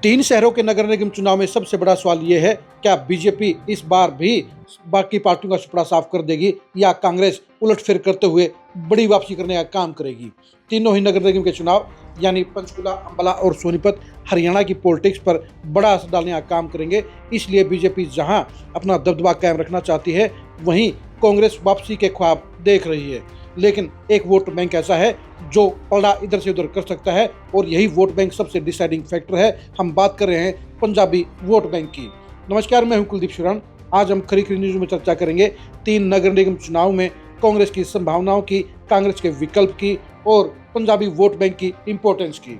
तीन शहरों के नगर निगम चुनाव में सबसे बड़ा सवाल ये है, क्या बीजेपी इस बार भी बाकी पार्टियों का सुपड़ा साफ कर देगी या कांग्रेस उलटफेर करते हुए बड़ी वापसी करने का काम करेगी। तीनों ही नगर निगम के चुनाव यानी पंचकुला, अंबाला और सोनीपत हरियाणा की पॉलिटिक्स पर बड़ा असर डालने का काम करेंगे। इसलिए बीजेपी जहां अपना दबदबा कायम रखना चाहती है, वहीं कांग्रेस वापसी के ख्वाब देख रही है। लेकिन एक वोट बैंक ऐसा है जो पलड़ा इधर से उधर कर सकता है और यही वोट बैंक सबसे डिसाइडिंग फैक्टर है। हम बात कर रहे हैं पंजाबी वोट बैंक की। नमस्कार, मैं हूं कुलदीप शिवरान। आज हम खरी खरी न्यूज में चर्चा करेंगे तीन नगर निगम चुनाव में कांग्रेस की संभावनाओं की, कांग्रेस के विकल्प की और पंजाबी वोट बैंक की इंपॉर्टेंस की।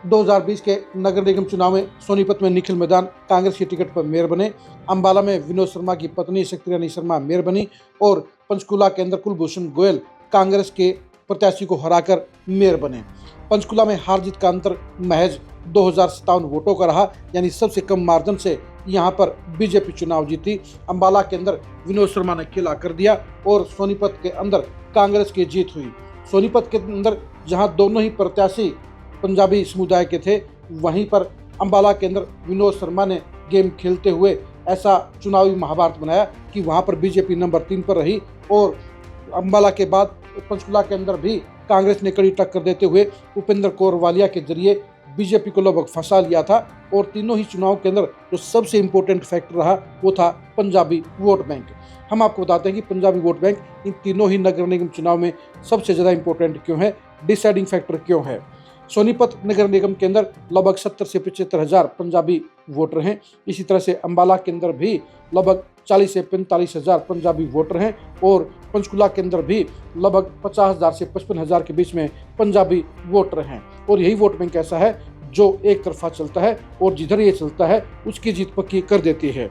दो 2020 के नगर निगम चुनाव में सोनीपत में निखिल मैदान कांग्रेस की टिकट पर मेयर बने, अंबाला में विनोद शर्मा की पत्नी शक्ति रानी शर्मा मेयर बनी और पंचकुला के अंदर कुलभूषण गोयल कांग्रेस के प्रत्याशी को हराकर मेयर बने। पंचकुला में हार जीत का अंतर महज 2057 वोटों का रहा, यानी सबसे कम मार्जिन से यहां पर बीजेपी चुनाव जीती। अंबाला के अंदर विनोद शर्मा ने किला कर दिया और सोनीपत के अंदर कांग्रेस की जीत हुई। सोनीपत के अंदर जहां दोनों ही प्रत्याशी पंजाबी समुदाय के थे, वहीं पर अंबाला के अंदर विनोद शर्मा ने गेम खेलते हुए ऐसा चुनावी महाभारत बनाया कि वहां पर बीजेपी नंबर 3 पर रही और अंबाला के बाद पंचकुला के अंदर भी कांग्रेस ने कड़ी टक्कर देते हुए उपेंद्र कौर वालिया के जरिए बीजेपी को लगभग फंसा लिया था। और तीनों ही चुनाव के अंदर जो सबसे इम्पोर्टेंट फैक्टर रहा वो था पंजाबी वोट बैंक। हम आपको बताते हैं कि पंजाबी वोट बैंक इन तीनों ही नगर निगम चुनाव में सबसे ज़्यादा इम्पोर्टेंट क्यों है, डिसाइडिंग फैक्टर क्यों है। सोनीपत नगर निगम के अंदर लगभग 70 से 75 हज़ार पंजाबी वोटर हैं। इसी तरह से अंबाला के अंदर भी लगभग 40 से 45 हज़ार पंजाबी वोटर हैं और पंचकुला के अंदर भी लगभग 50 हज़ार से 55 हज़ार के बीच में पंजाबी वोटर हैं। और यही वोट बैंक ऐसा है जो एक तरफा चलता है और जिधर ये चलता है उसकी जीत पक्की कर देती है।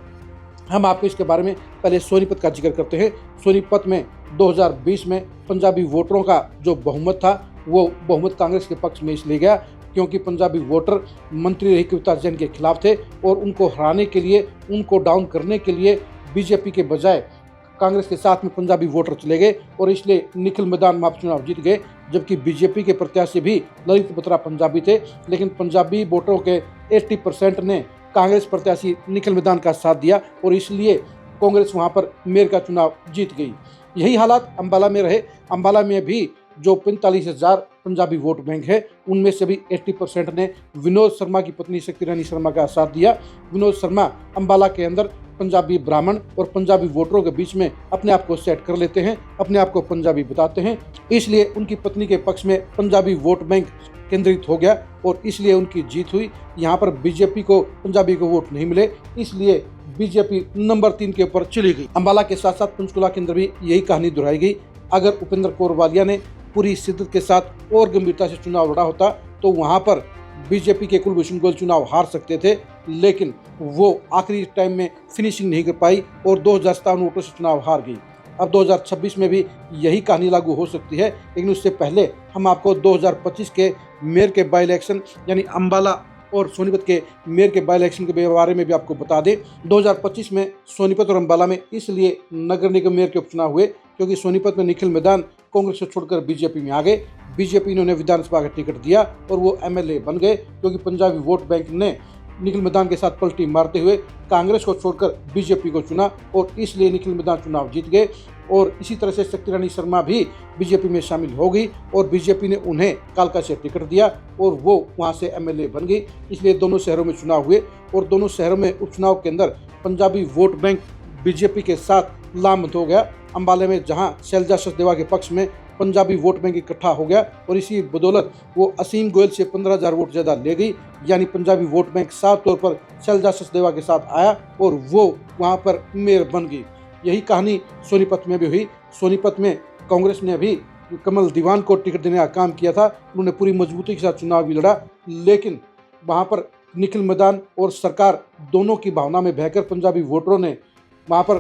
हम आपको इसके बारे में पहले सोनीपत का जिक्र करते हैं। सोनीपत में 2020 में पंजाबी वोटरों का जो बहुमत था वो बहुमत कांग्रेस के पक्ष में इसलिए गया क्योंकि पंजाबी वोटर मंत्री रही कविता जैन के खिलाफ थे और उनको हराने के लिए, उनको डाउन करने के लिए बीजेपी के बजाय कांग्रेस के साथ में पंजाबी वोटर चले गए और इसलिए निखिल मैदान में आप चुनाव जीत गए। जबकि बीजेपी के प्रत्याशी भी ललित बत्रा पंजाबी थे, लेकिन पंजाबी वोटरों के 80% ने कांग्रेस प्रत्याशी निखिल मैदान का साथ दिया और इसलिए कांग्रेस वहां पर मेयर का चुनाव जीत गई। यही हालात अंबाला में रहे। अंबाला में भी जो 45 हज़ार पंजाबी वोट बैंक है, उनमें से भी 80% ने विनोद शर्मा की पत्नी शक्ति रानी शर्मा का साथ दिया। विनोद शर्मा अंबाला के अंदर पंजाबी ब्राह्मण और पंजाबी वोटरों के बीच में अपने आप को सेट कर लेते हैं, अपने आप को पंजाबी बताते हैं, इसलिए उनकी पत्नी के पक्ष में पंजाबी वोट बैंक केंद्रित हो गया और इसलिए उनकी जीत हुई। यहाँ पर बीजेपी को पंजाबी को वोट नहीं मिले, इसलिए बीजेपी नंबर 3 के ऊपर चली गई। अंबाला के साथ साथ पंचकुला के अंदर भी यही कहानी दोहराई गई। अगर उपेंद्र कौर वालिया ने पूरी शिद्दत के साथ और गंभीरता से चुनाव लड़ा होता तो वहां पर बीजेपी के कुलभूषण गोयल चुनाव हार सकते थे, लेकिन वो आखिरी टाइम में फिनिशिंग नहीं कर पाई और 2057 वोटों से चुनाव हार गई। अब 2026 में भी यही कहानी लागू हो सकती है, लेकिन उससे पहले हम आपको 2025 के मेयर के बाई इलेक्शन यानी अंबाला और सोनीपत के मेयर के बाई इलेक्शन के बारे में भी आपको बता दें। 2025 में सोनीपत और अंबाला में इसलिए नगर निगम मेयर के उपचुनाव हुए क्योंकि सोनीपत में निखिल मैदान कांग्रेस से छोड़कर बीजेपी में आ गए। बीजेपी ने उन्हें विधानसभा का टिकट दिया और वो एमएलए बन गए क्योंकि पंजाबी वोट बैंक ने निखिल मैदान के साथ पलटी मारते हुए कांग्रेस को छोड़कर बीजेपी को चुना और इसलिए निखिल मैदान चुनाव जीत गए। और इसी तरह से शक्ति रानी शर्मा भी बीजेपी में शामिल हो गई और बीजेपी ने उन्हें कालका से टिकट दिया और वो वहां से एमएलए बन गई। इसलिए दोनों शहरों में चुनाव हुए और दोनों शहरों में उपचुनाव के अंदर पंजाबी वोट बैंक बीजेपी के साथ लामबंद हो गया। अंबाला में जहां शैलजा सचदेवा के पक्ष में पंजाबी वोट बैंक इकट्ठा हो गया और इसी बदौलत वो असीम गोयल से 15,000 वोट ज़्यादा ले गई, यानी पंजाबी वोट बैंक साफ तौर पर शैलजा सचदेवा के साथ आया और वो वहां पर मेयर बन गई। यही कहानी सोनीपत में भी हुई। सोनीपत में कांग्रेस ने भी कमल दीवान को टिकट देने का काम किया था, उन्होंने पूरी मजबूती के साथ चुनाव भी लड़ा, लेकिन वहाँ पर निखिल मैदान और सरकार दोनों की भावना में बहकर पंजाबी वोटरों ने वहाँ पर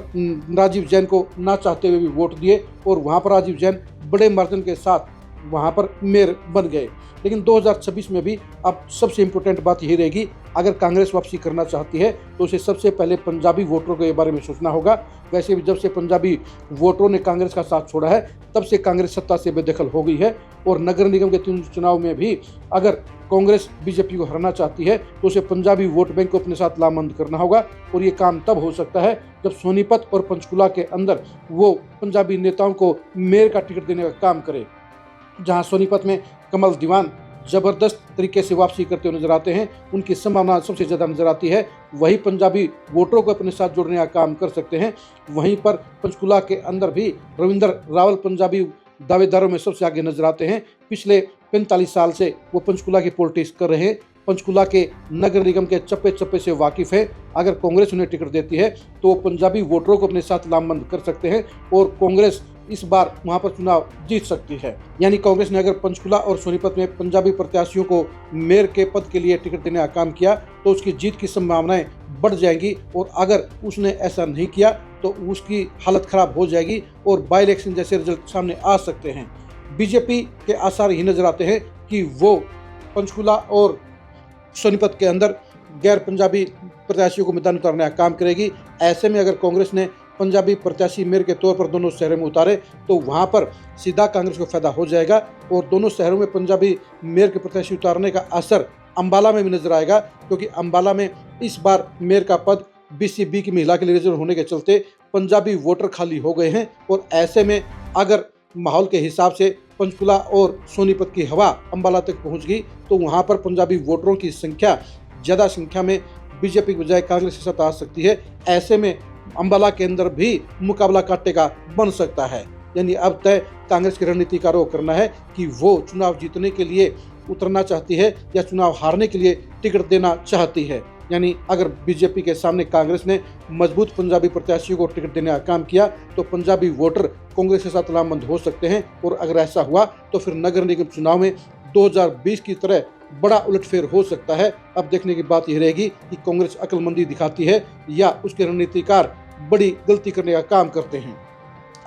राजीव जैन को ना चाहते हुए भी वोट दिए और वहाँ पर राजीव जैन बड़े मार्जिन के साथ वहाँ पर मेयर बन गए। लेकिन 2026 में भी अब सबसे इम्पोर्टेंट बात यही रहेगी अगर कांग्रेस वापसी करना चाहती है तो उसे सबसे पहले पंजाबी वोटरों के बारे में सोचना होगा। वैसे भी जब से पंजाबी वोटरों ने कांग्रेस का साथ छोड़ा है तब से कांग्रेस सत्ता से बेदखल हो गई है और नगर निगम के 3 चुनाव में भी अगर कांग्रेस बीजेपी को हराना चाहती है तो उसे पंजाबी वोट बैंक को अपने साथ लामबंद करना होगा और ये काम तब हो सकता है जब सोनीपत और पंचकुला के अंदर वो पंजाबी नेताओं को मेयर का टिकट देने का काम करे। जहां सोनीपत में कमल दीवान जबरदस्त तरीके से वापसी करते हुए नजर आते हैं, उनकी संभावना सबसे ज़्यादा नजर आती है। वही पंजाबी वोटरों को अपने साथ जोड़ने का काम कर सकते हैं। वहीं पर पंचकुला के अंदर भी रविंदर रावल पंजाबी दावेदारों में सबसे आगे नजर आते हैं। पिछले 45 साल से वो पंचकुला की पॉलिटिक्स कर रहे हैं, पंचकुला के नगर निगम के चप्पे चप्पे से वाकिफ है। अगर कांग्रेस उन्हें टिकट देती है तो वो पंजाबी वोटरों को अपने साथ लामबंद कर सकते हैं और कांग्रेस इस बार वहां पर चुनाव जीत सकती है। यानी कांग्रेस ने अगर पंचकुला और सोनीपत में पंजाबी प्रत्याशियों को मेयर के पद के लिए टिकट देने का काम किया तो उसकी जीत की संभावनाएं बढ़ जाएंगी और अगर उसने ऐसा नहीं किया तो उसकी हालत खराब हो जाएगी और बाई इलेक्शन जैसे रिजल्ट सामने आ सकते हैं। बीजेपी के आसार ही नजर आते हैं कि वो पंचकुला और सोनीपत के अंदर गैर पंजाबी प्रत्याशियों को मैदान उतारने का काम करेगी। ऐसे में अगर कांग्रेस ने पंजाबी प्रत्याशी मेयर के तौर पर दोनों शहरों में उतारे तो वहां पर सीधा कांग्रेस को फायदा हो जाएगा और दोनों शहरों में पंजाबी मेयर के प्रत्याशी उतारने का असर अंबाला में भी नजर आएगा, क्योंकि अंबाला में इस बार मेयर का पद BCB की महिला के लिए रिजर्व होने के चलते पंजाबी वोटर खाली हो गए हैं। और ऐसे में अगर माहौल के हिसाब से पंचकुला और सोनीपत की हवा अंबाला तक पहुंच गई तो वहां पर पंजाबी वोटरों की संख्या ज़्यादा संख्या में बीजेपी की बजाय कांग्रेस के साथ आ सकती है। ऐसे में अंबाला के अंदर भी मुकाबला कांटे का बन सकता है। यानी अब तय कांग्रेस की रणनीतिकारों को करना है कि वो चुनाव जीतने के लिए उतरना चाहती है या चुनाव हारने के लिए टिकट देना चाहती है। यानी अगर बीजेपी के सामने कांग्रेस ने मजबूत पंजाबी प्रत्याशियों को टिकट देने का काम किया तो पंजाबी वोटर कांग्रेस के साथ लामबंद हो सकते हैं और अगर ऐसा हुआ तो फिर नगर निगम चुनाव में 2020 की तरह बड़ा उलटफेर हो सकता है। अब देखने की बात यह रहेगी कि कांग्रेस अक्लमंदी दिखाती है या उसके रणनीतिकार बड़ी गलती करने का काम करते हैं।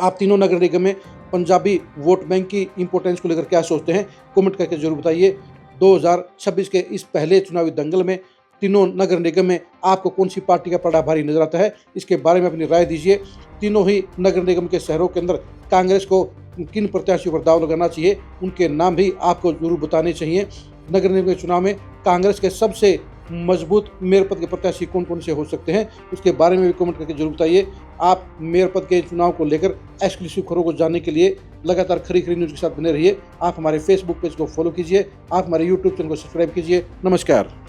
आप तीनों नगर निगम में पंजाबी वोट बैंक की इंपॉर्टेंस को लेकर क्या सोचते हैं, कमेंट करके जरूर बताइए। 2026 के इस पहले चुनावी दंगल में तीनों नगर निगम में आपको कौन सी पार्टी का पलड़ा भारी नजर आता है, इसके बारे में अपनी राय दीजिए। तीनों ही नगर निगम के शहरों के अंदर कांग्रेस को किन प्रत्याशियों पर दाव लगाना चाहिए, उनके नाम भी आपको जरूर बताने चाहिए। नगर निगम के चुनाव में कांग्रेस के सबसे मजबूत मेयर पद के प्रत्याशी कौन कौन से हो सकते हैं, उसके बारे में भी कमेंट करके जरूर बताइए। आप मेयर पद के चुनाव को लेकर एक्सक्लूसिव खबरों को जानने के लिए लगातार खरी खरी न्यूज़ के साथ बने रहिए। आप हमारे फेसबुक पेज को फॉलो कीजिए, आप हमारे यूट्यूब चैनल को सब्सक्राइब कीजिए। नमस्कार।